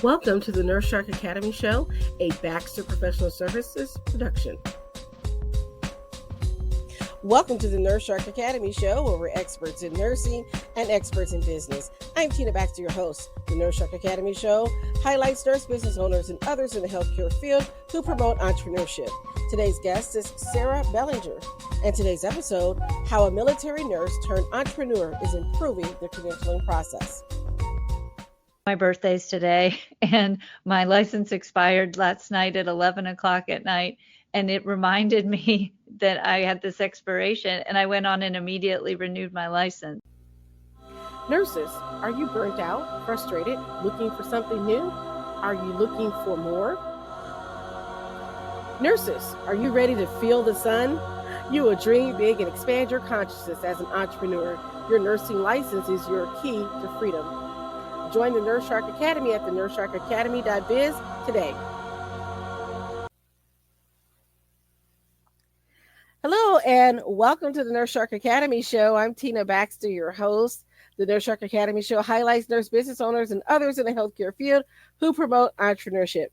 Welcome to the Nurse Shark Academy Show, a Baxter Professional Services production. Welcome to the Nurse Shark Academy Show, where we're experts in nursing and experts in business. I'm Tina Baxter, your host. The Nurse Shark Academy Show highlights nurse business owners and others in the healthcare field who promote entrepreneurship. Today's guest is Sarah Bellenger, and today's episode, how a military nurse turned entrepreneur is improving the credentialing process. My birthday's today, and my license expired last night at 11 o'clock at night, and it reminded me that I had this expiration, and I went on and immediately renewed my license. Nurses, are you burnt out, frustrated, looking for something new? Are you looking for more? Nurses, are you ready to feel the sun? You will dream big and expand your consciousness as an entrepreneur. Your nursing license is your key to freedom. Join the Nurse Shark Academy at the nursesharkacademy.biz today. Hello, and welcome to the Nurse Shark Academy Show. I'm Tina Baxter, your host. The Nurse Shark Academy Show highlights nurse business owners and others in the healthcare field who promote entrepreneurship.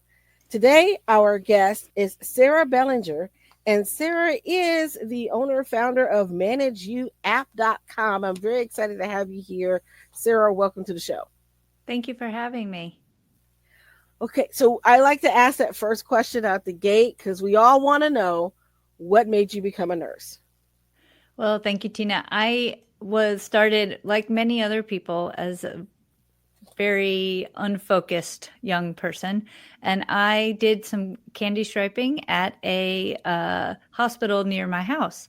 Today, our guest is Sarah Bellenger, and Sarah is the owner founder of ManageYouApp.com. I'm very excited to have you here. Sarah, welcome to the show. Thank you for having me. Okay, so I like to ask that first question out the gate because we all want to know, what made you become a nurse? Well, thank you, Tina. I was started, like many other people, as a very unfocused young person, and I did some candy striping at a hospital near my house.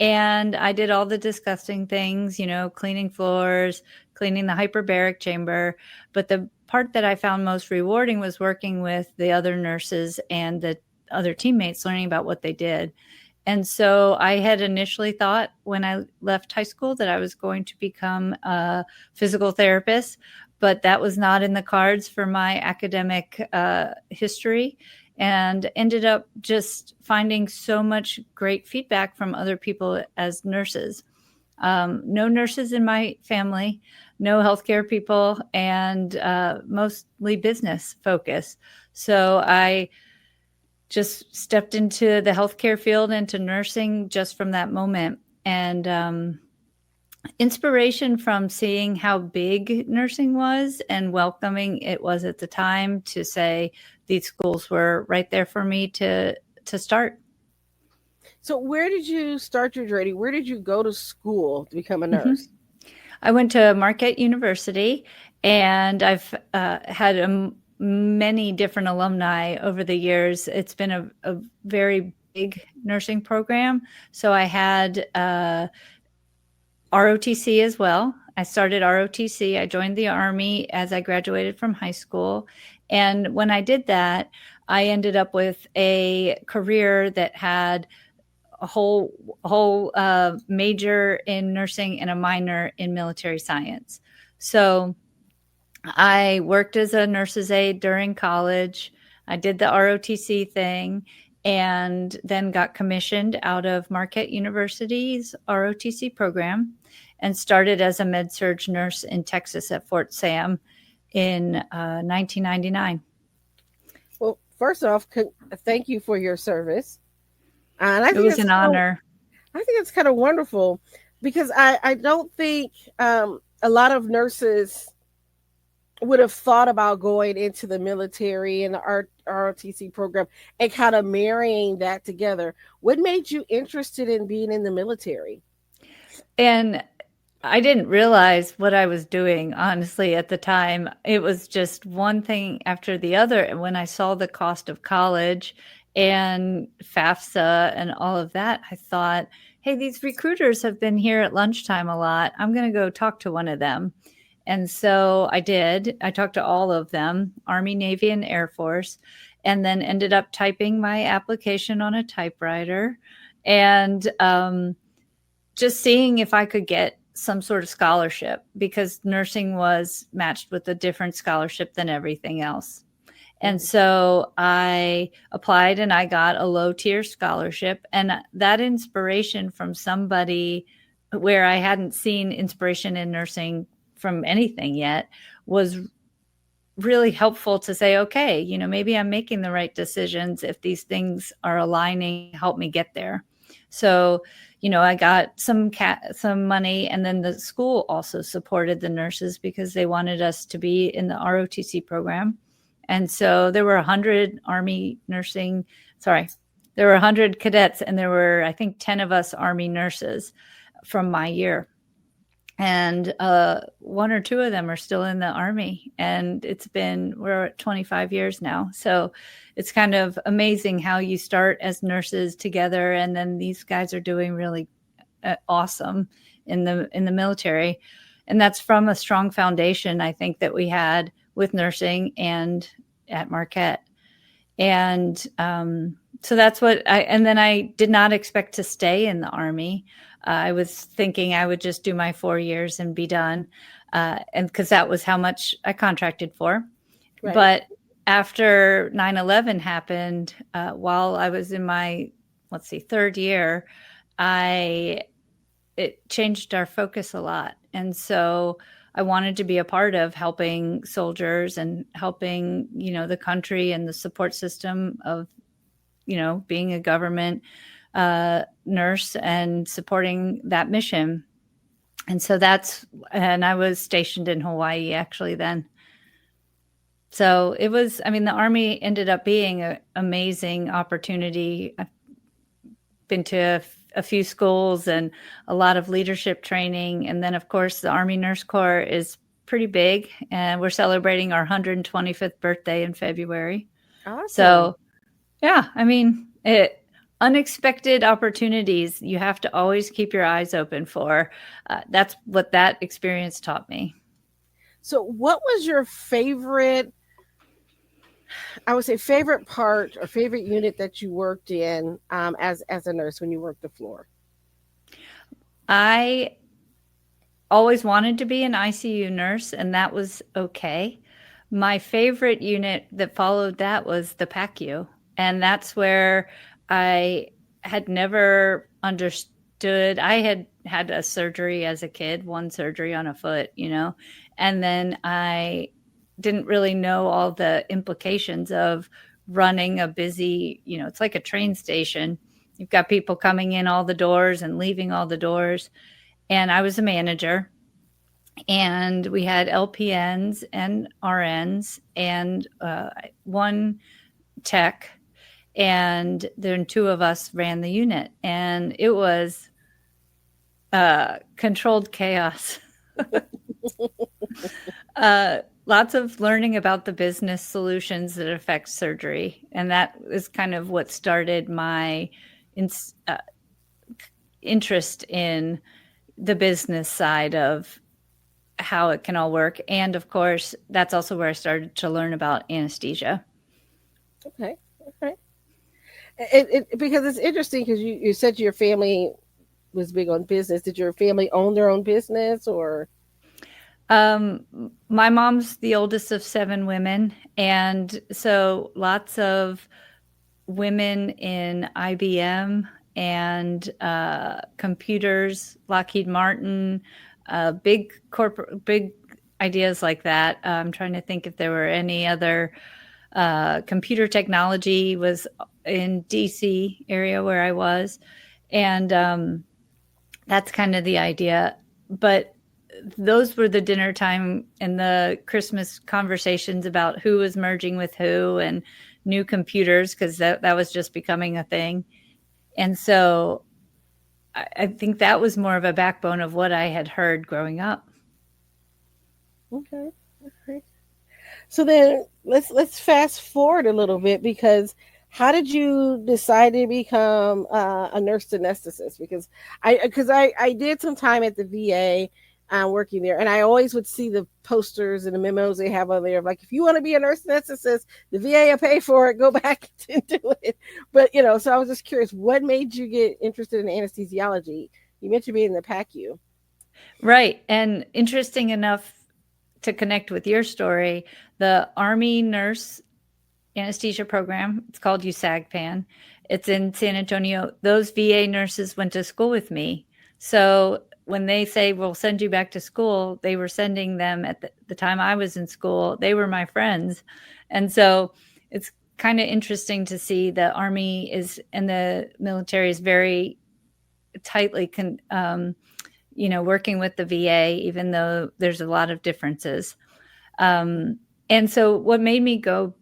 And I did all the disgusting things, cleaning floors, cleaning the hyperbaric chamber. But the part that I found most rewarding was working with the other nurses and the other teammates, learning about what they did. And so I had initially thought when I left high school that I was going to become a physical therapist, but that was not in the cards for my academic history. And ended up just finding so much great feedback from other people as nurses. No nurses in my family, no healthcare people, and mostly business focus. So I just stepped into the healthcare field, into nursing just from that moment. And inspiration from seeing how big nursing was and welcoming it was at the time to say these schools were right there for me to start. So where did you start your journey? Where did you go to school to become a nurse? I went to Marquette University, and I've had many different alumni over the years. It's been a very big nursing program. So I had ROTC as well. I started ROTC. I joined the Army as I graduated from high school. And when I did that, I ended up with a career that had a whole major in nursing and a minor in military science. So I worked as a nurse's aide during college. I did the ROTC thing and then got commissioned out of Marquette University's ROTC program and started as a med-surg nurse in Texas at Fort Sam in 1999. Well, first off, thank you for your service. And I think it was an honor. I think it's kind of wonderful because I don't think a lot of nurses would have thought about going into the military and the ROTC program and kind of marrying that together. What made you interested in being in the military? And I didn't realize what I was doing, honestly, at the time. It was just one thing after the other. And when I saw the cost of college and FAFSA and all of that, I thought, hey, these recruiters have been here at lunchtime a lot. I'm going to go talk to one of them. And so I did. I talked to all of them, Army, Navy, and Air Force, and then ended up typing my application on a typewriter and just seeing if I could get some sort of scholarship, because nursing was matched with a different scholarship than everything else. And so I applied and I got a low tier scholarship, and that inspiration from somebody where I hadn't seen inspiration in nursing from anything yet was really helpful to say, okay, maybe I'm making the right decisions if these things are aligning, help me get there. So, I got some money, and then the school also supported the nurses because they wanted us to be in the ROTC program. And so there were 100 there were 100 cadets, and there were, I think, 10 of us Army nurses from my year. And one or two of them are still in the Army, and we're at 25 years now. So it's kind of amazing how you start as nurses together, and then these guys are doing really awesome in the military. And that's from a strong foundation, I think, that we had with nursing and at Marquette. And so that's and then I did not expect to stay in the Army. I was thinking I would just do my 4 years and be done. And because that was how much I contracted for. Right. But after 9/11 happened, while I was in my, third year, it changed our focus a lot. And so I wanted to be a part of helping soldiers and helping, the country and the support system of, being a government nurse and supporting that mission. And so and I was stationed in Hawaii actually then. So it was, the Army ended up being an amazing opportunity. I've been to a few schools and a lot of leadership training. And then, of course, the Army Nurse Corps is pretty big, and we're celebrating our 125th birthday in February. Awesome. So, yeah, unexpected opportunities, you have to always keep your eyes open for. That's what that experience taught me. So what was your favorite part or favorite unit that you worked in as a nurse when you worked the floor? I always wanted to be an ICU nurse, and that was okay. My favorite unit that followed that was the PACU, and that's where I had never understood. I had had a surgery as a kid, one surgery on a foot, and then I didn't really know all the implications of running a busy, it's like a train station. You've got people coming in all the doors and leaving all the doors. And I was a manager, and we had LPNs and RNs and one tech. And then two of us ran the unit, and it was controlled chaos. Lots of learning about the business solutions that affect surgery. And that is kind of what started my interest in the business side of how it can all work. And of course, that's also where I started to learn about anesthesia. Okay. Because it's interesting, because you said your family was big on business. Did your family own their own business, or? My mom's the oldest of 7 women. And so lots of women in IBM and computers, Lockheed Martin, big ideas like that. I'm trying to think if there were any other computer technology was in DC area where I was. And that's kind of the idea. But those were the dinner time and the Christmas conversations about who was merging with who and new computers, because that was just becoming a thing. And so I think that was more of a backbone of what I had heard growing up. Okay. So then let's fast forward a little bit, because how did you decide to become a nurse anesthetist? Because I did some time at the VA working there, and I always would see the posters and the memos they have on there, like, if you want to be a nurse anesthetist, the VA will pay for it, go back and do it. But so I was just curious, what made you get interested in anesthesiology? You mentioned being in the PACU. Right. And interesting enough to connect with your story, the Army Nurse Anesthesia program, it's called USAGPAN. It's in San Antonio. Those VA nurses went to school with me. So when they say, we'll send you back to school, they were sending them at the time I was in school. They were my friends. And so it's kind of interesting to see the Army is and the military is very tightly, working with the VA, even though there's a lot of differences. And so what made me go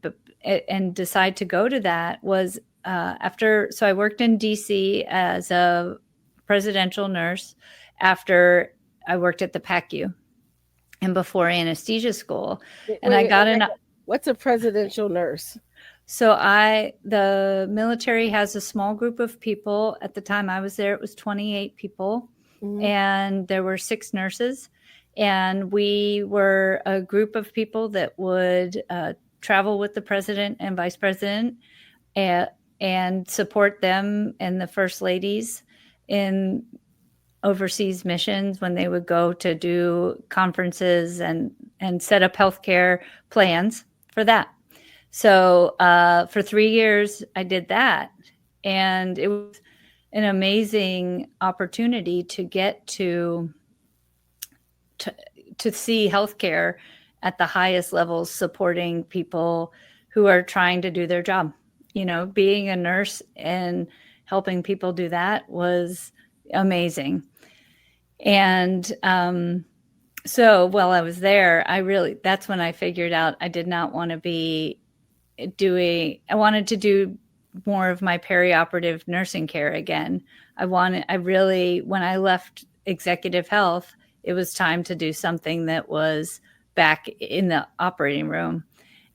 and decide to go to that was so I worked in DC as a presidential nurse after I worked at the PACU and before anesthesia school. And I got in. What's a presidential nurse? So the military has a small group of people. At the time I was there, it was 28 people, and there were 6 nurses. And we were a group of people that would travel with the president and vice president and support them and the first ladies in overseas missions when they would go to do conferences and set up healthcare plans for that. So for 3 years, I did that. And it was an amazing opportunity to get to see healthcare at the highest levels, supporting people who are trying to do their job. Being a nurse and helping people do that was amazing. And so while I was there, that's when I figured out I did not want to be I wanted to do more of my perioperative nursing care again. When I left executive health, it was time to do something that was back in the operating room.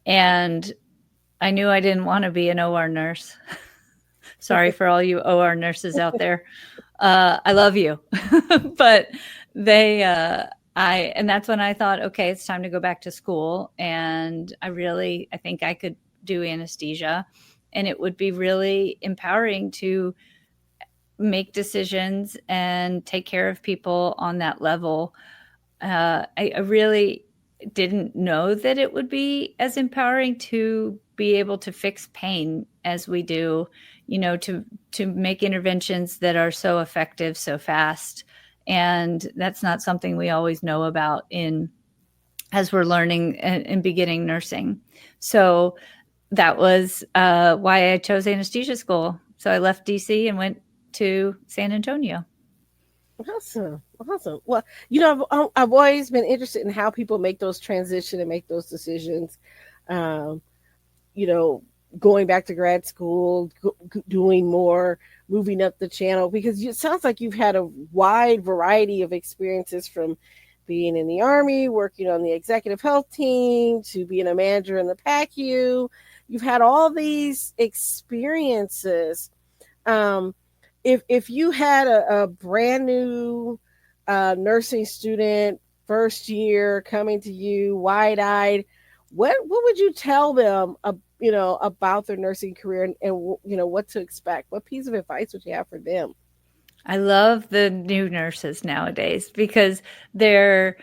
And I knew I didn't want to be an OR nurse. Sorry for all you OR nurses out there. I love you. But and that's when I thought, okay, it's time to go back to school. And I think I could do anesthesia, and it would be really empowering to make decisions and take care of people on that level. I really didn't know that it would be as empowering to be able to fix pain as we do, to make interventions that are so effective, so fast. And that's not something we always know about as we're learning and beginning nursing. So that was why I chose anesthesia school. So I left DC and went to San Antonio. Awesome. Well, I've always been interested in how people make those transitions and make those decisions. Going back to grad school, doing more, moving up the channel, because it sounds like you've had a wide variety of experiences, from being in the Army, working on the executive health team, to being a manager in the PACU. You've had all these experiences. If you had a brand new nursing student, first year, coming to you wide-eyed, what would you tell them about their nursing career and what to expect? What piece of advice would you have for them? I love the new nurses nowadays because I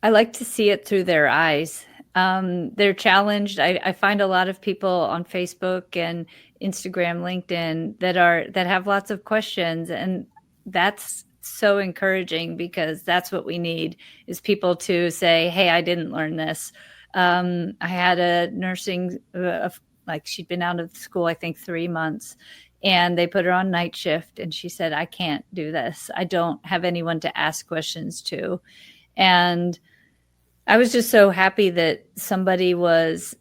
like to see it through their eyes. They're challenged. I find a lot of people on Facebook and Instagram, LinkedIn that have lots of questions, and that's so encouraging, because that's what we need, is people to say, hey, I didn't learn this. I had a nursing, she'd been out of school, I think 3 months, and they put her on night shift, and she said, I can't do this. I don't have anyone to ask questions to. And I was just so happy that somebody was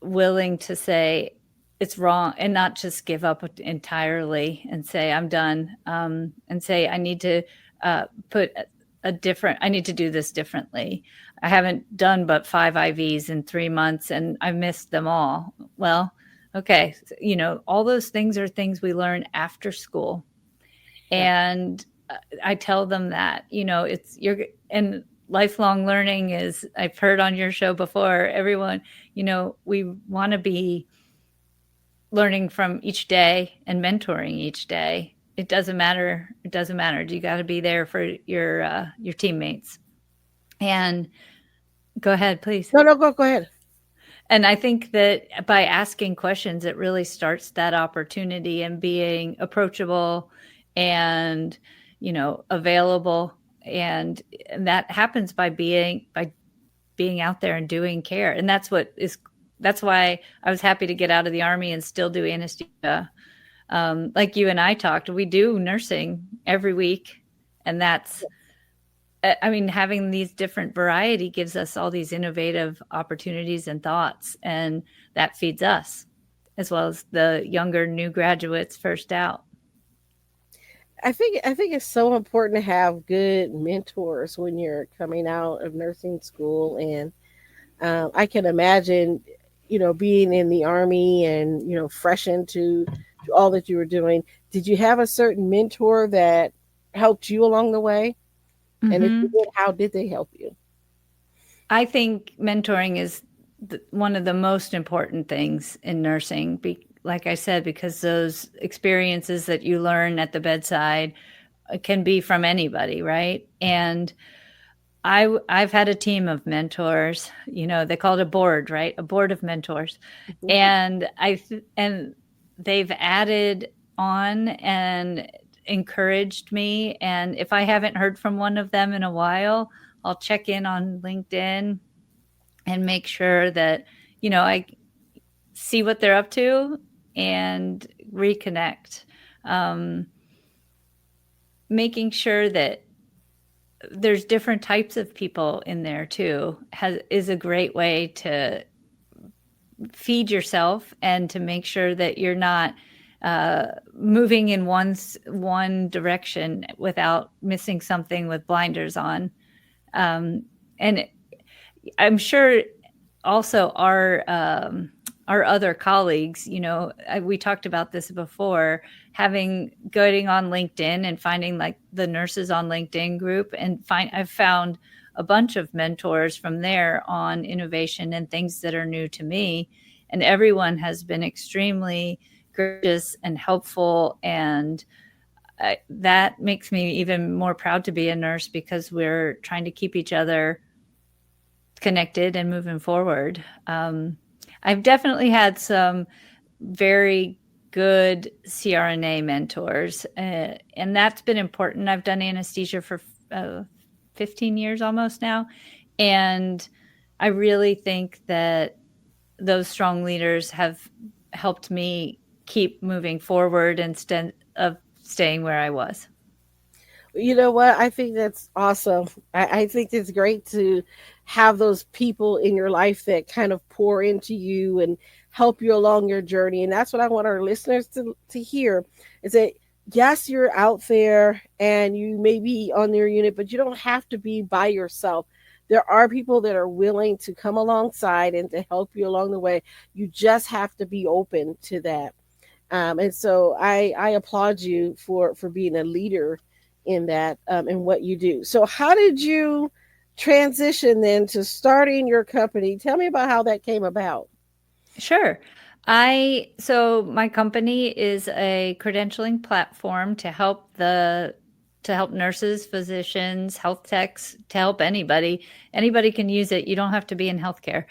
willing to say it's wrong and not just give up entirely and say, I'm done, and say, I need to I need to do this differently. I haven't done but 5 IVs in 3 months and I missed them all. Well, okay. All those things are things we learn after school. And I tell them that, and lifelong learning is, I've heard on your show before, everyone, we want to be learning from each day and mentoring each day. It doesn't matter. You got to be there for your teammates. And go ahead, please. No, go ahead. And I think that by asking questions, it really starts that opportunity and being approachable and, available. And that happens by being out there and doing care. And that's why I was happy to get out of the Army and still do anesthesia. Like you and I talked, we do nursing every week. And having these different variety gives us all these innovative opportunities and thoughts, and that feeds us as well as the younger new graduates first out. I think it's so important to have good mentors when you're coming out of nursing school, and I can imagine, being in the Army and fresh into all that you were doing. Did you have a certain mentor that helped you along the way? Mm-hmm. And if you did, how did they help you? I think mentoring is one of the most important things in nursing. Like I said, because those experiences that you learn at the bedside can be from anybody, right? And I've had a team of mentors. They call it a board, right? A board of mentors, and they've added on and encouraged me. And if I haven't heard from one of them in a while, I'll check in on LinkedIn and make sure that I see what they're up to and reconnect. Making sure that there's different types of people in there too is a great way to feed yourself and to make sure that you're not moving in one direction without missing something with blinders on. And I'm sure also our other colleagues, we talked about this before, going on LinkedIn and finding like the nurses on LinkedIn group, and I've found a bunch of mentors from there on innovation and things that are new to me. And everyone has been extremely gracious and helpful. And that makes me even more proud to be a nurse, because we're trying to keep each other connected and moving forward. I've definitely had some very good CRNA mentors, and that's been important. I've done anesthesia for 15 years almost now, and I really think that those strong leaders have helped me keep moving forward instead of staying where I was. You know what? I think that's awesome. I think it's great to have those people in your life that kind of pour into you and help you along your journey. And that's what I want our listeners to hear, is that yes, you're out there and you may be on your unit, but you don't have to be by yourself. There are people that are willing to come alongside and to help you along the way. You just have to be open to that. And so I applaud you for being a leader in that, in what you do. So how did you transition then to starting your company? Tell me about how that came about. Sure. So my company is a credentialing platform to help nurses, physicians, health techs, to help anybody. Anybody can use it. You don't have to be in healthcare.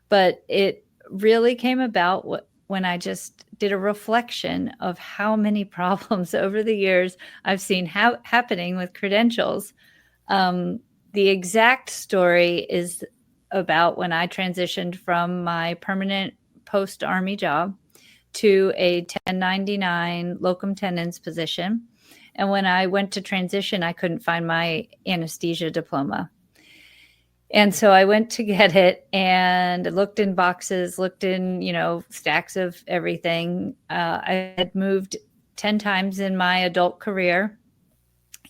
But it really came about when I just did a reflection of how many problems over the years I've seen happening with credentials. The exact story is about when I transitioned from my permanent post-Army job to a 1099 locum tenens position. And when I went to transition, I couldn't find my anesthesia diploma. And so I went to get it and looked in boxes, looked in, stacks of everything. I had moved 10 times in my adult career.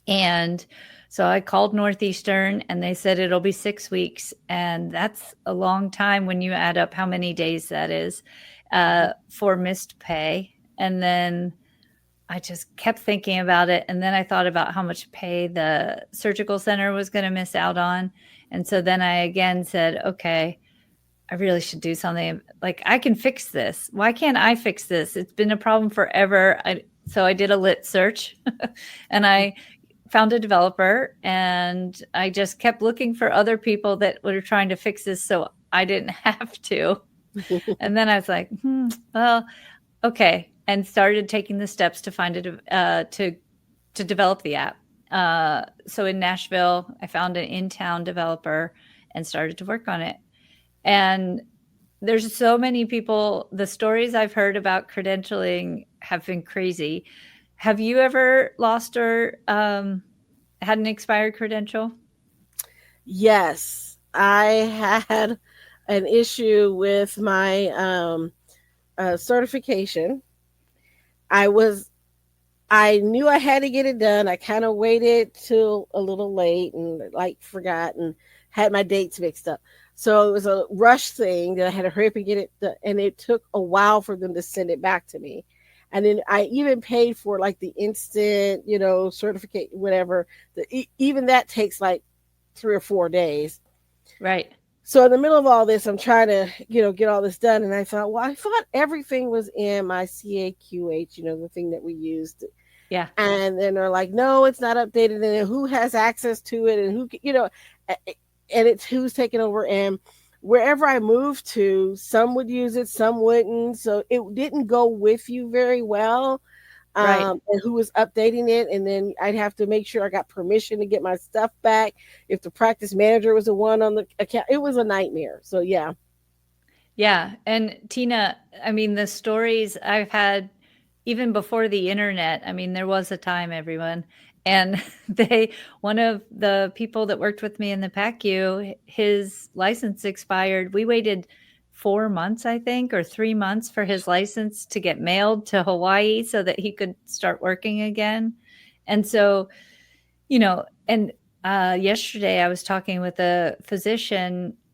And so I called Northeastern and they said it'll be 6 weeks. And that's a long time when you add up how many days that is for missed pay. And then I just kept thinking about it. And then I thought about how much pay the surgical center was going to miss out on. And so then I again said, okay, I really should do something. Like, I can fix this. Why can't I fix this? It's been a problem forever. So I did a lit search and I found a developer, and I just kept looking for other people that were trying to fix this so I didn't have to. And then I was like, well, okay. And started taking the steps to find to to develop the app. So in Nashville, I found an in-town developer and started to work on it. And there's so many people, the stories I've heard about credentialing have been crazy. Have you ever lost or had an expired credential? Yes, I had an issue with my certification. I was I knew I had to get it done. I kind of waited till a little late and like forgot and had my dates mixed up. So it was a rush thing that I had to hurry up and get it done. And it took a while for them to send it back to me. And then I even paid for like the instant, certificate, whatever. Even that takes like 3 or 4 days. Right. So in the middle of all this, I'm trying to, get all this done. And I thought, well, I thought everything was in my CAQH, the thing that we used. Yeah. And then they're like, no, it's not updated. And who has access to it and and it's who's taking over. And wherever I moved to, some would use it, some wouldn't. So it didn't go with you very well. Right. And who was updating it. And then I'd have to make sure I got permission to get my stuff back. If the practice manager was the one on the account, it was a nightmare. So yeah. Yeah. And Tina, I mean, the stories I've had even before the internet, I mean, there was a time, everyone. And one of the people that worked with me in the PACU, his license expired. We waited 4 months, I think, or 3 months for his license to get mailed to Hawaii so that he could start working again. And so, yesterday I was talking with a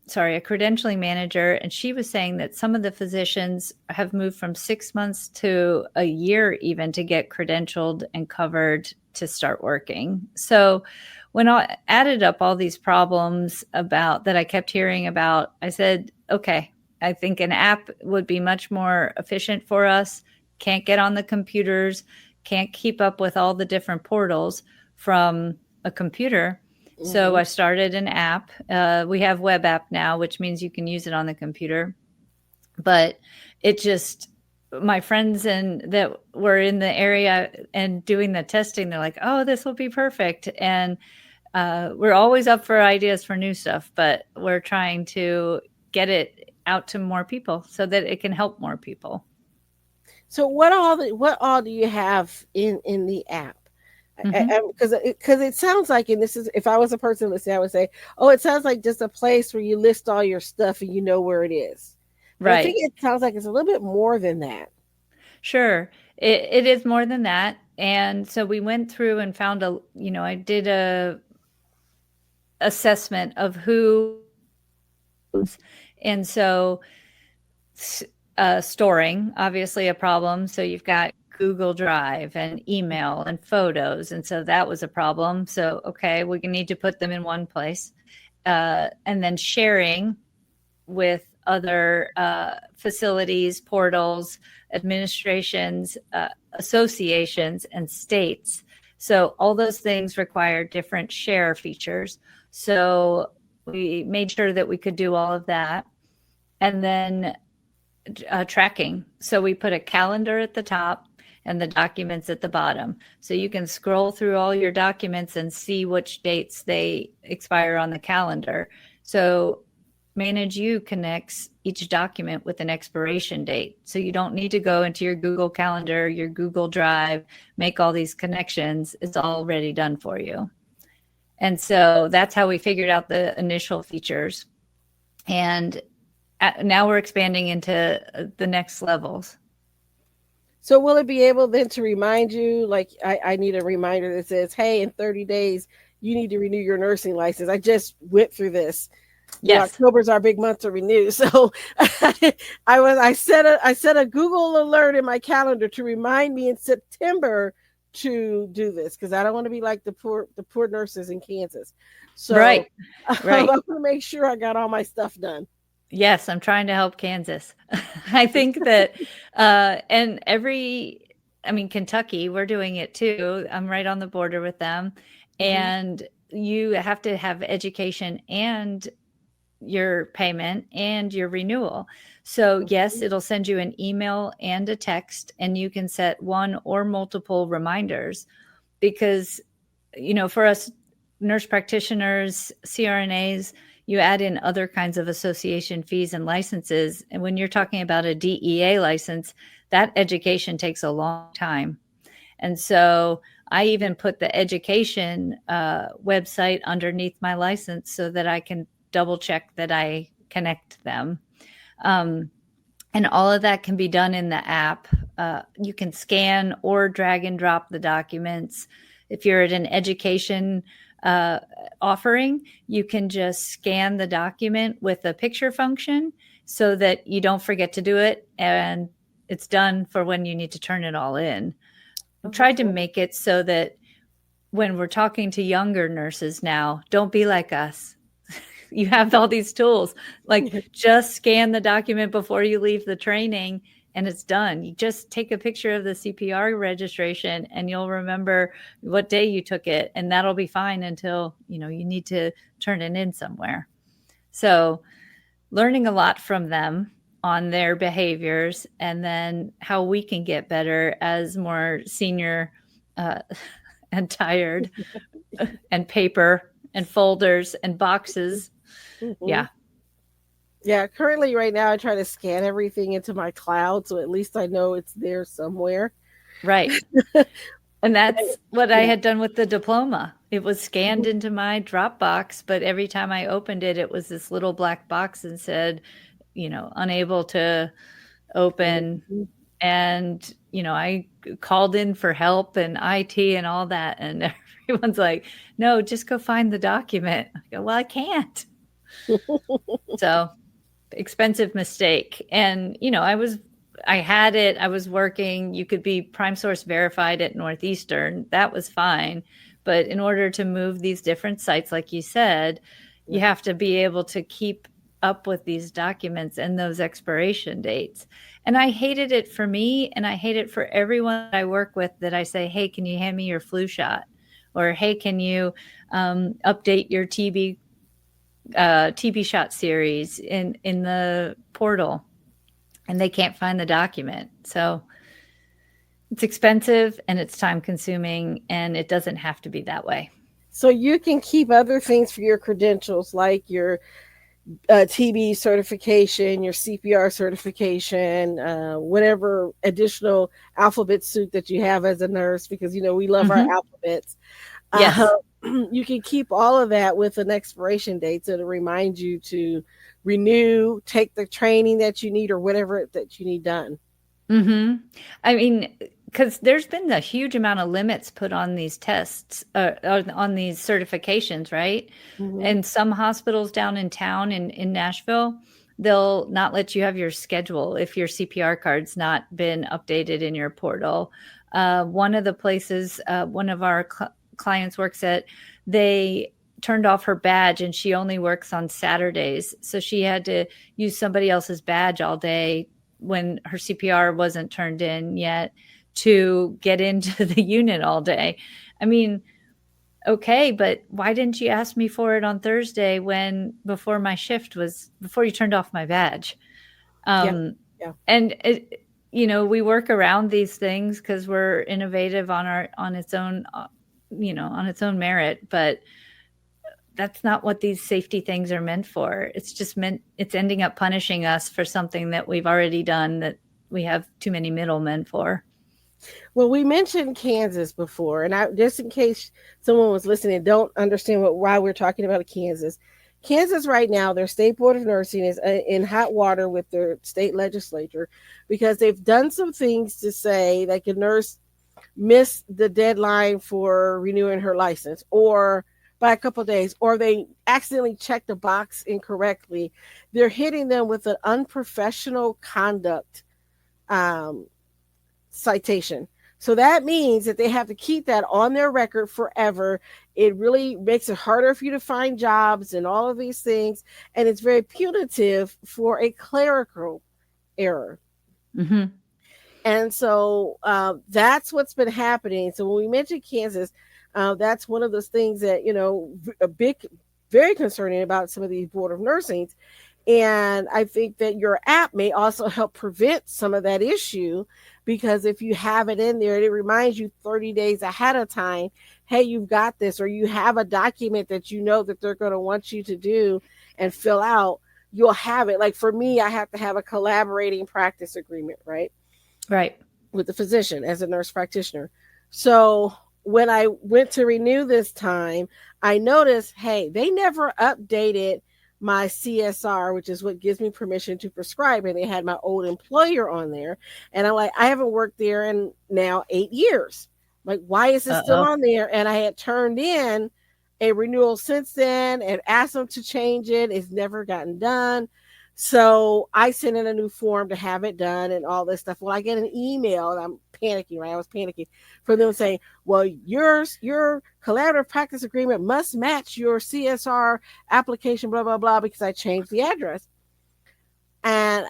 credentialing manager, and she was saying that some of the physicians have moved from 6 months to a year even to get credentialed and covered to start working. So when I added up all these problems that I kept hearing about, I said, okay, I think an app would be much more efficient for us. Can't get on the computers, can't keep up with all the different portals from a computer. Mm-hmm. So I started an app. We have web app now, which means you can use it on the computer. But my friends that were in the area and doing the testing, they're like, oh, this will be perfect. And we're always up for ideas for new stuff, but we're trying to get it out to more people so that it can help more people. So what all do you have in the app? Because it sounds like, and this is, if I was a person listening, I would say, oh, it sounds like just a place where you list all your stuff and you know where it is. But right. I think it sounds like it's a little bit more than that. Sure. It is more than that. And so we went through and found I did a assessment of who, and so storing, obviously a problem. So you've got Google Drive and email and photos. And so that was a problem. So, okay, we need to put them in one place. And then sharing with other facilities, portals, administrations, associations, and states. So all those things require different share features. So we made sure that we could do all of that. And then tracking. So we put a calendar at the top and the documents at the bottom. So you can scroll through all your documents and see which dates they expire on the calendar. So ManageU connects each document with an expiration date. So you don't need to go into your Google Calendar, your Google Drive, make all these connections. It's already done for you. And so that's how we figured out the initial features. And now we're expanding into the next levels. So will it be able then to remind you, like I need a reminder that says, hey, in 30 days, you need to renew your nursing license. I went through this. Yes. October's our big month to renew. So I set a Google alert in my calendar to remind me in September to do this, because I don't want to be like the poor nurses in Kansas. So right. I want to make sure I got all my stuff done. Yes, I'm trying to help Kansas. I think that, Kentucky, we're doing it too. I'm right on the border with them. Mm-hmm. And you have to have education and your payment and your renewal. So yes, it'll send you an email and a text, and you can set one or multiple reminders. because, for us nurse practitioners, CRNAs, you add in other kinds of association fees and licenses. And when you're talking about a DEA license, that education takes a long time. And so I even put the education website underneath my license so that I can double check that I connect them. And all of that can be done in the app. You can scan or drag and drop the documents. If you're at an education offering, you can just scan the document with a picture function so that you don't forget to do it, and it's done for when you need to turn it all in. I've tried to make it so that when we're talking to younger nurses now, don't be like us. You have all these tools, like just scan the document before you leave the training and it's done. You just take a picture of the CPR registration and you'll remember what day you took it, and that'll be fine until, you need to turn it in somewhere. So learning a lot from them on their behaviors, and then how we can get better as more senior and tired and paper and folders and boxes. Yeah. Yeah, currently right now I try to scan everything into my cloud, so at least I know it's there somewhere. Right. And that's what I had done with the diploma. It was scanned into my Dropbox, but every time I opened it, it was this little black box and said, unable to open. And, I called in for help and IT and all that. And everyone's like, no, just go find the document. I go, well, I can't. So expensive mistake. And, I had it, I was working, you could be prime source verified at Northeastern. That was fine. But in order to move these different sites, like you said, you have to be able to keep up with these documents and those expiration dates. And I hated it for me, and I hate it for everyone I work with that I say, hey, can you hand me your flu shot? Or, hey, can you update your TB shot series in the portal? And they can't find the document. So it's expensive and it's time consuming, and it doesn't have to be that way. So you can keep other things for your credentials, like your TB certification, your CPR certification, whatever additional alphabet soup that you have as a nurse, because, we love our alphabets. Yes. You can keep all of that with an expiration date, so to remind you to renew, take the training that you need, or whatever that you need done. I mean, because there's been a huge amount of limits put on these tests, on these certifications, right? And some hospitals down in town in Nashville, they'll not let you have your schedule if your CPR card's not been updated in your portal. One of the places one of our clients works at, they turned off her badge and she only works on Saturdays. So she had to use somebody else's badge all day when her CPR wasn't turned in yet to get into the unit all day. I mean, okay, but why didn't you ask me for it on Thursday before you turned off my badge? And we work around these things because we're innovative on its own merit, but that's not what these safety things are meant for. It's ending up punishing us for something that we've already done that we have too many middlemen for. Well, we mentioned Kansas before, and just in case someone was listening, don't understand why we're talking about Kansas. Kansas right now, their state board of nursing is in hot water with their state legislature because they've done some things to say like a nurse missed the deadline for renewing her license, or by a couple of days, or they accidentally checked the box incorrectly. They're hitting them with an unprofessional conduct citation. So that means that they have to keep that on their record forever. It really makes it harder for you to find jobs and all of these things. And it's very punitive for a clerical error. And so that's what's been happening. So when we mentioned Kansas, that's one of those things that, very concerning about some of these board of nursing. And I think that your app may also help prevent some of that issue, because if you have it in there, it reminds you 30 days ahead of time, hey, you've got this, or you have a document that you know that they're going to want you to do and fill out, you'll have it. Like for me, I have to have a collaborating practice agreement, right? Right. With the physician as a nurse practitioner. So when I went to renew this time, I noticed, hey, they never updated my CSR, which is what gives me permission to prescribe. And they had my old employer on there. And I'm like, I haven't worked there in now 8 years. Like, why is it still Uh-oh. on there? And I had turned in a renewal since then and asked them to change it. It's never gotten done. So I sent in a new form to have it done and all this stuff. Well, I get an email and I'm panicking, right? I was panicking for them saying, well, your collaborative practice agreement must match your CSR application, blah, blah, blah, because I changed the address. And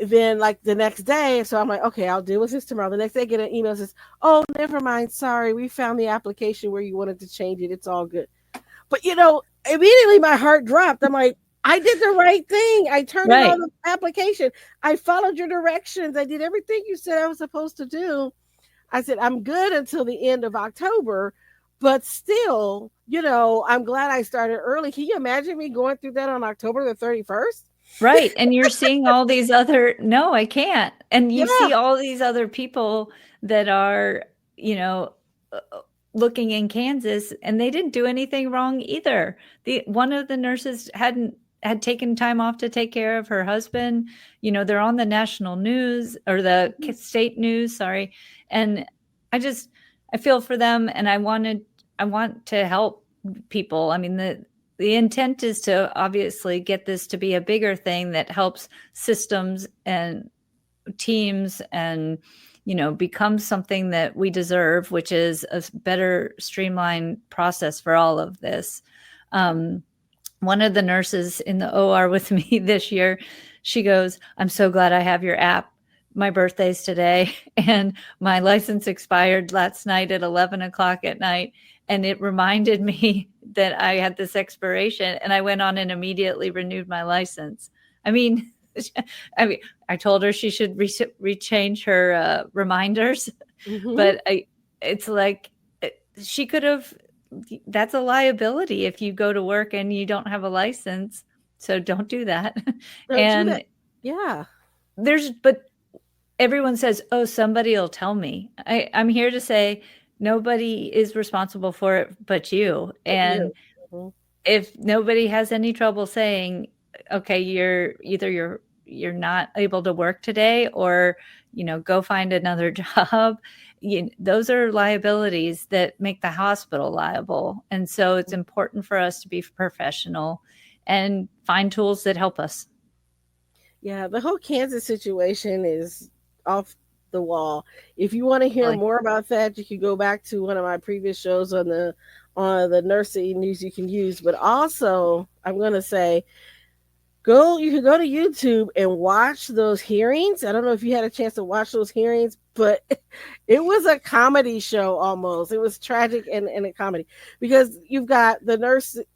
then like the next day, so I'm like, okay, I'll deal with this tomorrow. The next day I get an email that says, oh, never mind. Sorry. We found the application where you wanted to change it. It's all good. But immediately my heart dropped. I'm like, I did the right thing. I turned in all Right. the application. I followed your directions. I did everything you said I was supposed to do. I said, I'm good until the end of October, but still, I'm glad I started early. Can you imagine me going through that on October the 31st? Right. And you're seeing all these other, no, I can't. And you Yeah. see all these other people that are, you know, uh, looking in Kansas, and they didn't do anything wrong either. One of the nurses had taken time off to take care of her husband. They're on the national news, or the state news, sorry. And I feel for them, and I want to help people. I mean, the intent is to obviously get this to be a bigger thing that helps systems and teams, and become something that we deserve, which is a better streamlined process for all of this. One of the nurses in the OR with me this year, she goes, I'm so glad I have your app. My birthday's today, and my license expired last night at 11 o'clock at night. And it reminded me that I had this expiration, and I went on and immediately renewed my license. I mean, I told her she should rechange her reminders, Mm-hmm. but it's like she could have. That's a liability if you go to work and you don't have a license. So don't do that. Don't do that. And Yeah. but everyone says, oh, somebody will tell me. I'm here to say nobody is responsible for it but you. But And you. Mhm. if nobody has any trouble saying, okay, you're not able to work today, or go find another job, those are liabilities that make the hospital liable. And so it's important for us to be professional and find tools that help us. Yeah, the whole Kansas situation is off the wall. If you want to hear Really. more about that, you can go back to one of my previous shows on the nursing news you can use. But also, I'm going to say, you can go to YouTube and watch those hearings. I don't know if you had a chance to watch those hearings, but it was a comedy show almost. It was tragic and a comedy, because you've got the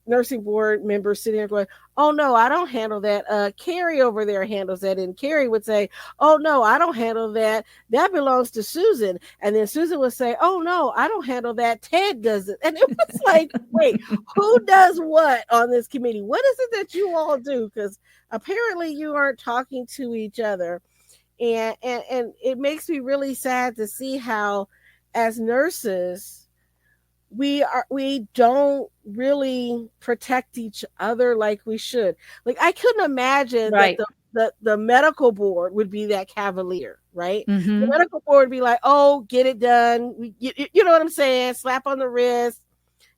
nursing board members sitting there going, oh no, I don't handle that. Carrie over there handles that. And Carrie would say, oh no, I don't handle that. That belongs to Susan. And then Susan would say, oh no, I don't handle that. Ted does it. And it was like, wait, who does what on this committee? What is it that you all do? Because apparently you aren't talking to each other. And it makes me really sad to see how, as nurses, we don't really protect each other like we should. Like, I couldn't imagine that Right. the medical board would be that cavalier, right? The Mm-hmm. medical board would be like, oh, get it done. You know what I'm saying? Slap on the wrist.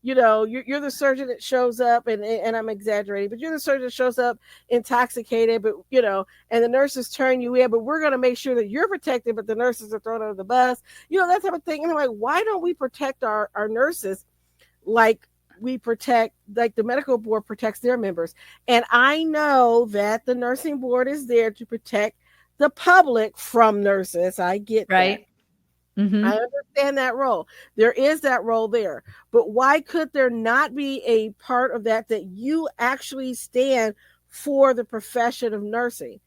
You're the surgeon that shows up, and I'm exaggerating, but you're the surgeon that shows up intoxicated, but and the nurses turn you in, but we're going to make sure that you're protected, but the nurses are thrown under the bus, that type of thing. And I'm like, why don't we protect our nurses like like the medical board protects their members? And I know that the nursing board is there to protect the public from nurses. I get that. Right. I Mm-hmm. understand that role. There is that role there. But why could there not be a part of that you actually stand for the profession of nursing,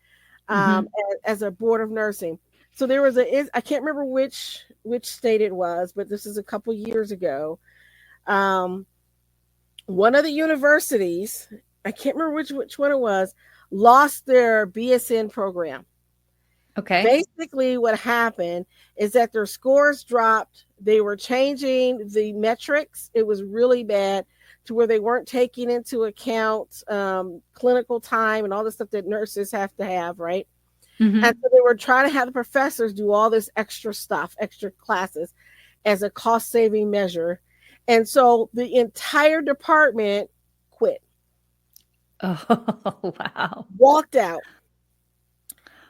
Mhm. as a board of nursing. So there was I can't remember which state it was, but this is a couple years ago. Um, one of the universities, I can't remember which one it was, lost their BSN program. Okay. Basically, what happened is that their scores dropped. They were changing the metrics. It was really bad to where they weren't taking into account clinical time and all the stuff that nurses have to have, right? And Mhm. so they were trying to have the professors do all this extra stuff, extra classes as a cost saving measure. And so the entire department quit, Oh, wow. walked out.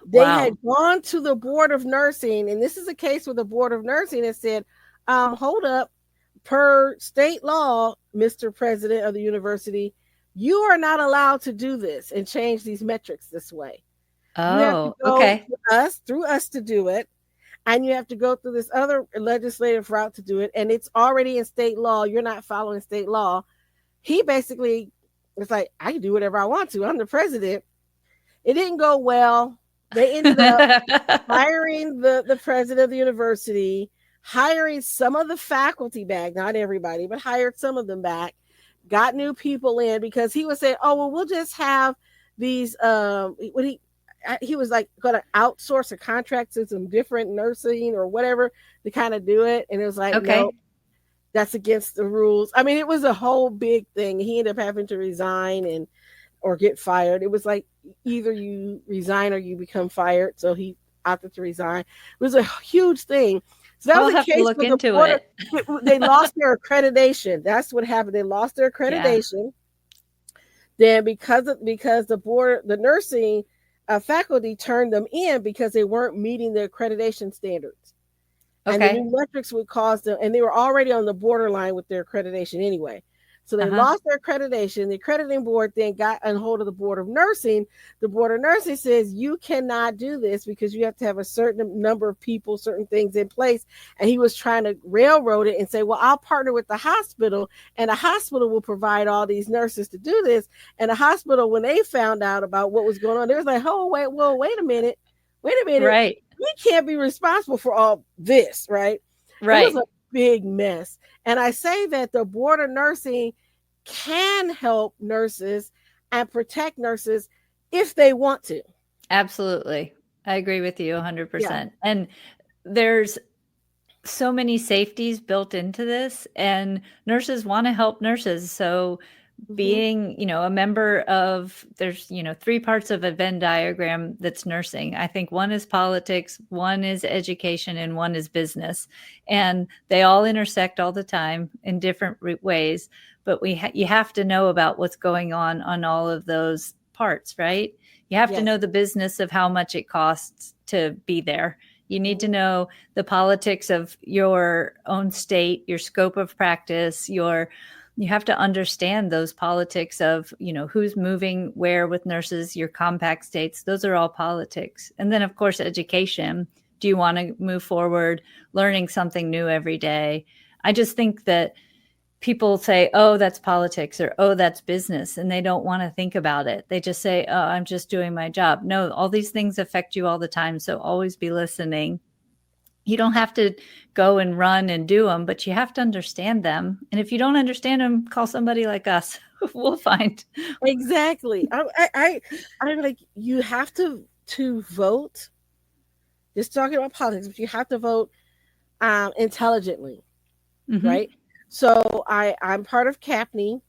They Wow. had gone to the board of nursing, and this is a case where the board of nursing has said, hold up, per state law, Mr. President of the university, you are not allowed to do this and change these metrics this way. You have to Oh, go okay. through us to do it, and you have to go through this other legislative route to do it, and it's already in state law. You're not following state law. He basically was like, I can do whatever I want to. I'm the president. It didn't go well. They ended up hiring the president of the university, hiring some of the faculty back, not everybody, but hired some of them back, got new people in because he was saying, oh, well, we'll just have these, what he was like going to outsource a contract to some different nursing or whatever to kind of do it. And it was like, no, Okay. that's against the rules. I mean, it was a whole big thing. He ended up having to resign or get fired. It was like either you resign or you become fired. So he opted to resign. It was a huge thing. So that I'll was a have to case look where the into board, it. they lost their accreditation. That's what happened. They lost their Yeah. accreditation. Then because the nursing faculty turned them in because they weren't meeting the accreditation standards. And the Okay. new metrics would cause them, and they were already on the borderline with their accreditation anyway. So they Uh-huh. lost their accreditation. The accrediting board then got a hold of the board of nursing. The board of nursing says you cannot do this because you have to have a certain number of people, certain things in place. And he was trying to railroad it and say, well, I'll partner with the hospital, and the hospital will provide all these nurses to do this. And the hospital, when they found out about what was going on, they was like, oh, wait a minute. Wait a minute. Right. We can't be responsible for all this, right? It was a Right. big mess. And I say that the board of nursing can help nurses and protect nurses if they want to. Absolutely. I agree with you Yeah. 100%. And there's so many safeties built into this, and nurses want to help nurses. So Mm-hmm. being, a member of, there's, three parts of a Venn diagram that's nursing. I think one is politics, one is education, and one is business. And they all intersect all the time in different ways. But you have to know about what's going on all of those parts, right? You have to Yes. know the business of how much it costs to be there. You need to Mm-hmm. know the politics of your own state, your scope of practice, you have to understand those politics of, who's moving where with nurses, your compact states. Those are all politics. And then, of course, education. Do you want to move forward learning something new every day? I just think that people say, oh, that's politics, or oh, that's business, and they don't want to think about it. They just say, oh, I'm just doing my job. No, all these things affect you all the time. So always be listening. You don't have to go and run and do them, but you have to understand them. And if you don't understand them, call somebody like us. We'll find. Exactly. I'm like, you have to vote. Just talking about politics, but you have to vote intelligently, Mm-hmm. right? So I'm part of CAPNY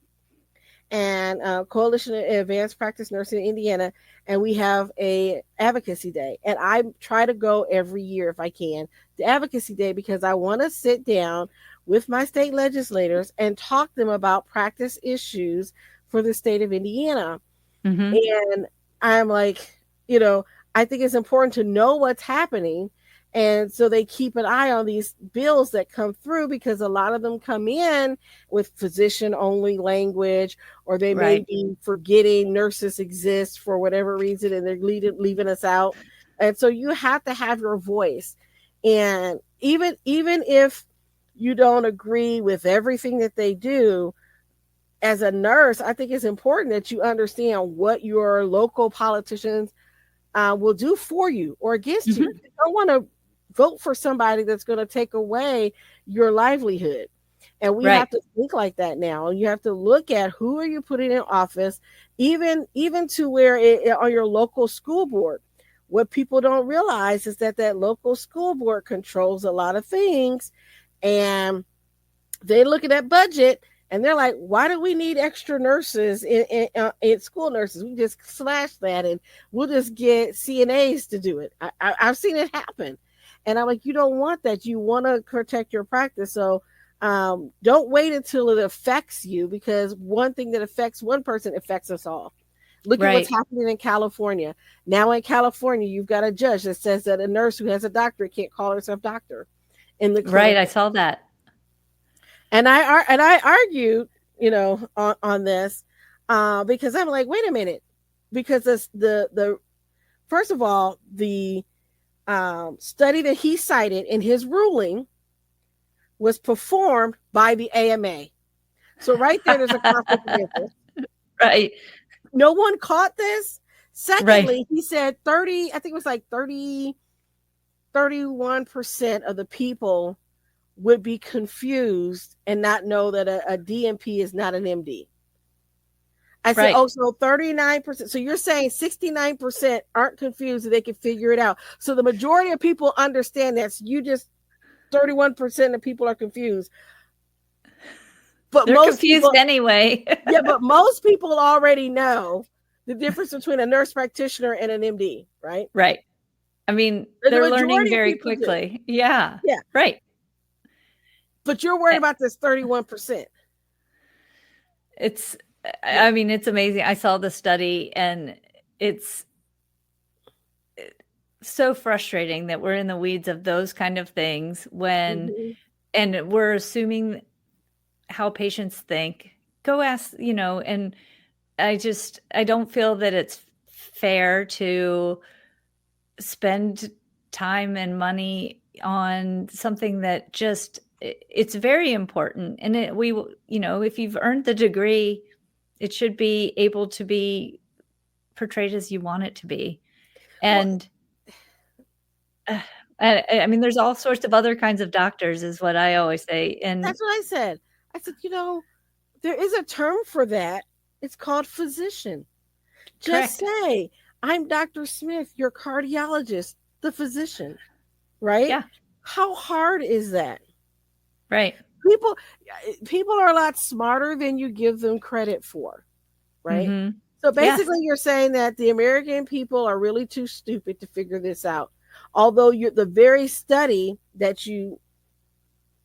and Coalition of Advanced Practice Nursing in Indiana, and we have a advocacy day, and I try to go every year if I can, the advocacy day, because I want to sit down with my state legislators and talk to them about practice issues for the state of Indiana. Mm-hmm. And I'm like, you know, I think it's important to know what's happening. And so they keep an eye on these bills that come through because a lot of them come in with physician only language, or they may Right. be forgetting nurses exist for whatever reason and they're leaving us out. And so you have to have your voice. And even if you don't agree with everything that they do, as a nurse, I think it's important that you understand what your local politicians will do for you or against you. Mm-hmm. You don't want to vote for somebody that's going to take away your livelihood. And we have Right. to think like that now. You have to look at who are you putting in office, even to where on your local school board. What people don't realize is that local school board controls a lot of things, and they look at that budget and they're like, why do we need extra nurses in school nurses? We just slash that and we'll just get CNAs to do it. I've seen it happen. And I'm like, you don't want that. You want to protect your practice. So don't wait until it affects you, because one thing that affects one person affects us all. Look at what's happening in California. Now in California, you've got a judge that says that a nurse who has a doctorate can't call herself doctor in the clinic. Right. I saw that. And I argued, on this because I'm like, wait a minute, because the first of all, the study that he cited in his ruling was performed by the AMA. So right there's a conflict of interest. Right. No one caught this. Secondly, he said 31% of the people would be confused and not know that a DMP is not an MD. I said, so 39%. So you're saying 69% aren't confused and they can figure it out. So the majority of people understand that. So you just 31% of people are confused. But they're most confused people, anyway. Yeah, but most people already know the difference between a nurse practitioner and an MD, right? Right. I mean, they're learning very quickly. Yeah. Yeah. Right. But you're worried about this 31%. It's amazing. I saw the study and it's so frustrating that we're in the weeds of those kind of things and we're assuming how patients think. Go ask, and I don't feel that it's fair to spend time and money on something that it's very important. And if you've earned the degree, it should be able to be portrayed as you want it to be. And I mean, there's all sorts of other kinds of doctors is what I always say. And that's what I said. I said, there is a term for that. It's called physician. Just say, I'm Dr. Smith, your cardiologist, the physician, right? Yeah. How hard is that? Right. People are a lot smarter than you give them credit for, right? Mm-hmm. So basically you're saying that the American people are really too stupid to figure this out. Although the very study that you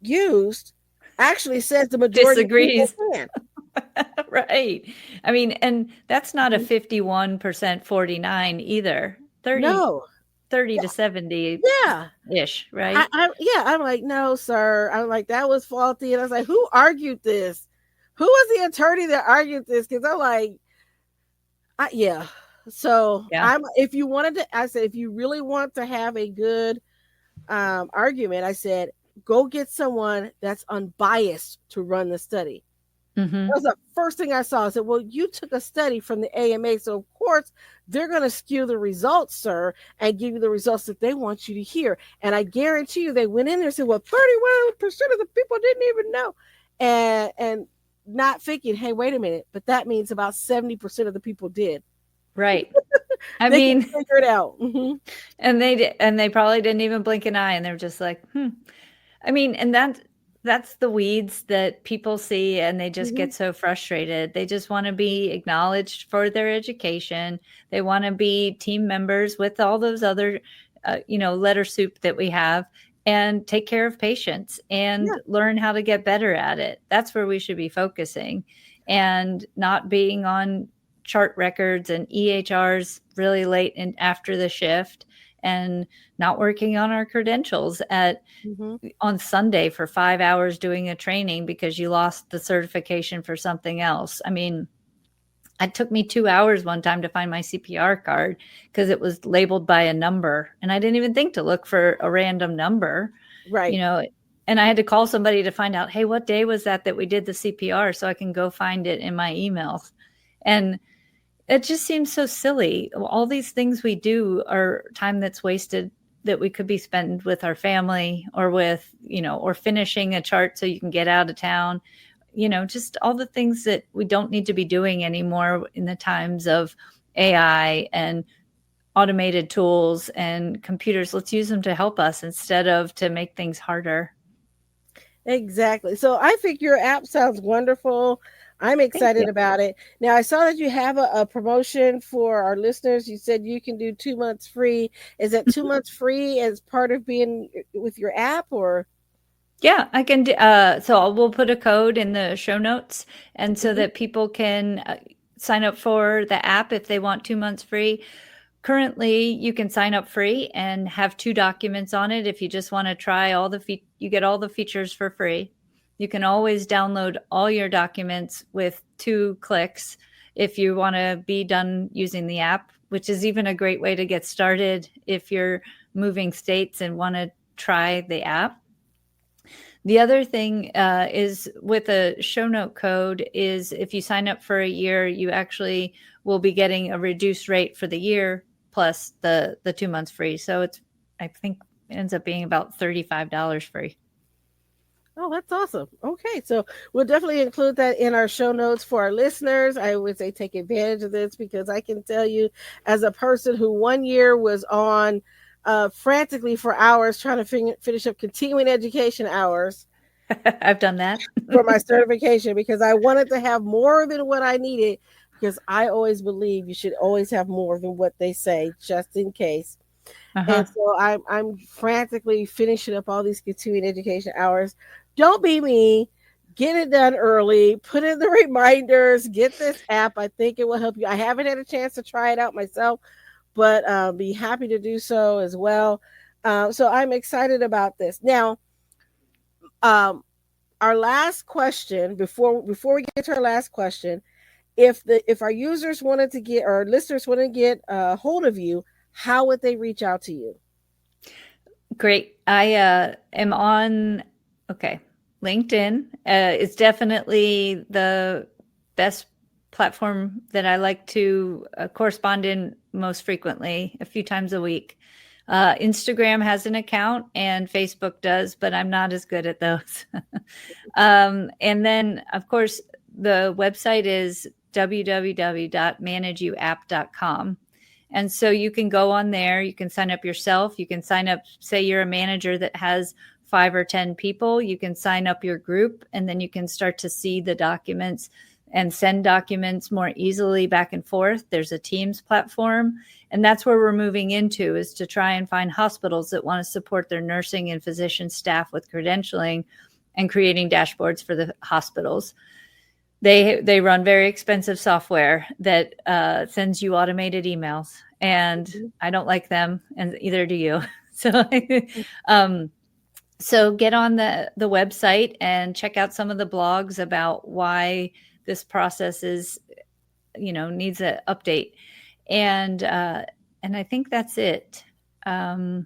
used actually says the majority disagrees. Of people can. Right. I mean, and that's not a 51% 49 either. 30 to 70 ish, right? I'm like, no, sir. I'm like, that was faulty. And I was like, who argued this? Who was the attorney that argued this? Because I'm like, So if you really want to have a good argument, I said, go get someone that's unbiased to run the study. Mm-hmm. That was the first thing I saw. I said, well, you took a study from the AMA, so of course they're going to skew the results, sir, and give you the results that they want you to hear. And I guarantee you they went in there and said, well, 31% of the people didn't even know. And not thinking, hey, wait a minute, but that means about 70% of the people did. Right. I mean, figure it out. Mm-hmm. And they probably didn't even blink an eye, and they're just like, I mean, and that's the weeds that people see, and they just get so frustrated. They just want to be acknowledged for their education. They want to be team members with all those other, letter soup that we have, and take care of patients and learn how to get better at it. That's where we should be focusing, and not being on chart records and EHRs really late and after the shift, and not working on our credentials on Sunday for 5 hours doing a training because you lost the certification for something else. I mean, it took me 2 hours one time to find my CPR card because it was labeled by a number, and I didn't even think to look for a random number. Right. and I had to call somebody to find out, hey, what day was that we did the CPR, so I can go find it in my emails. And it just seems so silly. All these things we do are time that's wasted that we could be spent with our family or with, or finishing a chart so you can get out of town, just all the things that we don't need to be doing anymore in the times of AI and automated tools and computers. Let's use them to help us instead of to make things harder. Exactly. So I think your app sounds wonderful. I'm excited about it. Now, I saw that you have a promotion for our listeners. You said you can do 2 months free. Is that 2 months free as part of being with your app, or? Yeah, I can do. So we'll put a code in the show notes, and so that people can sign up for the app if they want 2 months free. Currently, you can sign up free and have 2 documents on it. If you just want to try you get all the features for free. You can always download all your documents with 2 clicks if you want to be done using the app, which is even a great way to get started if you're moving states and want to try the app. The other thing is with a show note code is if you sign up for a year, you actually will be getting a reduced rate for the year plus the 2 months free. So I think it ends up being about $35 free. Oh, that's awesome. Okay, so we'll definitely include that in our show notes for our listeners. I would say take advantage of this because I can tell you, as a person who 1 year was on frantically for hours trying to finish up continuing education hours. I've done that for my certification because I wanted to have more than what I needed, because I always believe you should always have more than what they say just in case. And so I'm frantically finishing up all these continuing education hours. Don't be me. Get it done early. Put in the reminders. Get this app. I think it will help you. I haven't had a chance to try it out myself, but be happy to do so as well. So I'm excited about this. Now, our last question before we get to our last question, if our users wanted to get, or listeners want to get a hold of you, how would they reach out to you? Great. I am on LinkedIn. It's definitely the best platform that I like to correspond in most frequently, a few times a week. Instagram has an account and Facebook does, but I'm not as good at those. And then, of course, the website is www.manageyouapp.com. And so you can go on there, you can sign up yourself, you can sign up, say you're a manager that has 5 or 10 people, you can sign up your group, and then you can start to see the documents and send documents more easily back and forth. There's a Teams platform, and that's where we're moving into, is to try and find hospitals that want to support their nursing and physician staff with credentialing and creating dashboards for the hospitals. They run very expensive software that sends you automated emails, and I don't like them, and either do you. So so get on the website and check out some of the blogs about why this process is, needs an update. And I think that's it. I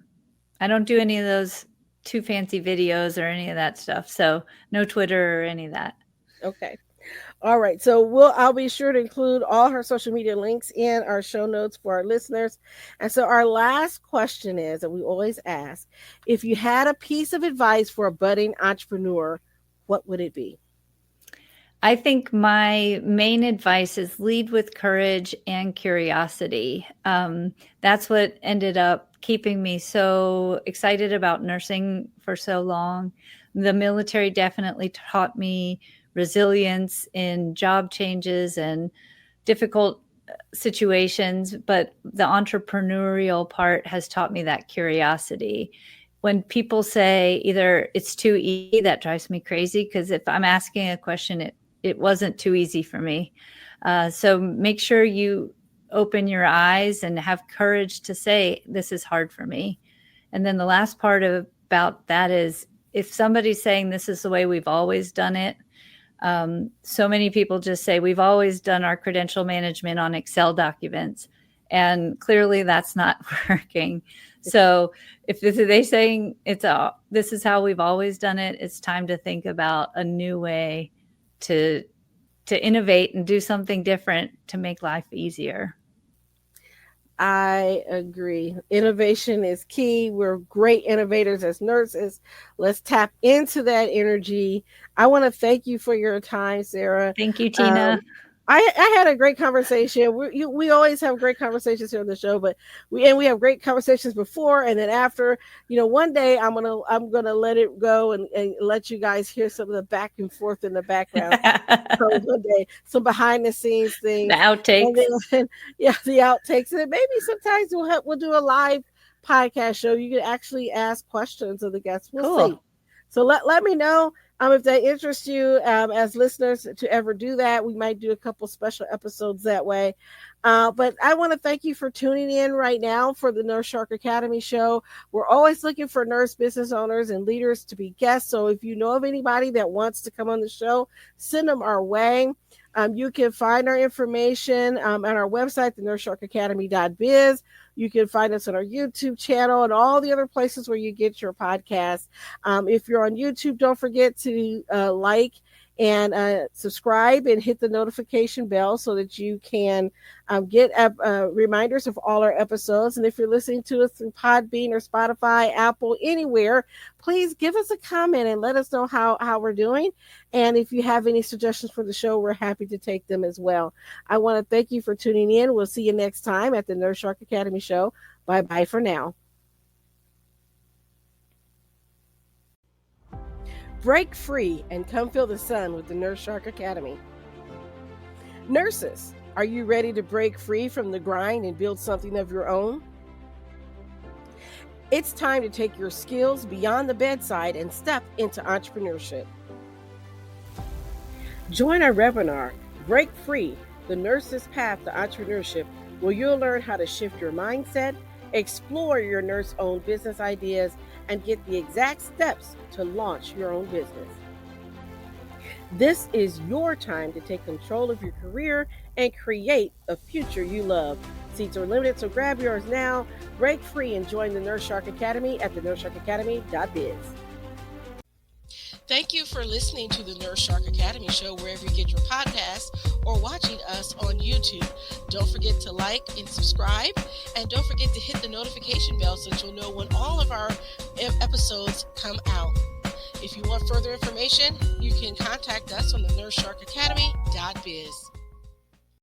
don't do any of those too fancy videos or any of that stuff. So no Twitter or any of that. Okay. All right. So I'll be sure to include all her social media links in our show notes for our listeners. And so our last question is, that we always ask, if you had a piece of advice for a budding entrepreneur, what would it be? I think my main advice is lead with courage and curiosity. That's what ended up keeping me so excited about nursing for so long. The military definitely taught me resilience in job changes and difficult situations, but the entrepreneurial part has taught me that curiosity. When people say either it's too easy, that drives me crazy, because if I'm asking a question, it wasn't too easy for me. So make sure you open your eyes and have courage to say, this is hard for me. And then the last part about that is, if somebody's saying this is the way we've always done it, so many people just say, we've always done our credential management on Excel documents. And clearly that's not working. So if they're saying this is how we've always done it, it's time to think about a new way to innovate and do something different to make life easier. I agree. Innovation is key. We're great innovators as nurses. Let's tap into that energy. I want to thank you for your time, Sarah. Thank you, Tina. I had a great conversation. We always have great conversations here on the show, but we have great conversations before and then after. One day I'm gonna let it go and let you guys hear some of the back and forth in the background. So one day, some behind the scenes things, the outtakes, and then, the outtakes, and then maybe sometimes we'll do a live podcast show. You can actually ask questions of the guests. We'll see. So let me know. If that interests you as listeners to ever do that. We might do a couple special episodes that way. But I want to thank you for tuning in right now for the Nurse Shark Academy show. We're always looking for nurse business owners and leaders to be guests. So if you know of anybody that wants to come on the show, send them our way. You can find our information on our website, thenurssharkacademy.biz. You can find us on our YouTube channel and all the other places where you get your podcasts. If you're on YouTube, don't forget to like and subscribe and hit the notification bell so that you can get reminders of all our episodes. And if you're listening to us through Podbean or Spotify, Apple, anywhere, please give us a comment and let us know how we're doing. And if you have any suggestions for the show, we're happy to take them as well. I want to thank you for tuning in. We'll see you next time at the Nurse Shark Academy show. Bye-bye for now. Break free and come feel the sun with the Nurse Shark Academy. Nurses, are you ready to break free from the grind and build something of your own? It's time to take your skills beyond the bedside and step into entrepreneurship. Join our webinar, Break Free, the Nurse's Path to Entrepreneurship, where you'll learn how to shift your mindset, explore your nurse-owned business ideas, and get the exact steps to launch your own business. This is your time to take control of your career and create a future you love. Seats are limited, so grab yours now. Break free and join the Nurse Shark Academy at thenurssharkacademy.biz. Thank you for listening to the Nurse Shark Academy show wherever you get your podcasts or watching us on YouTube. Don't forget to like and subscribe, and don't forget to hit the notification bell so that you'll know when all of our episodes come out. If you want further information, you can contact us on the nurssharkacademy.biz.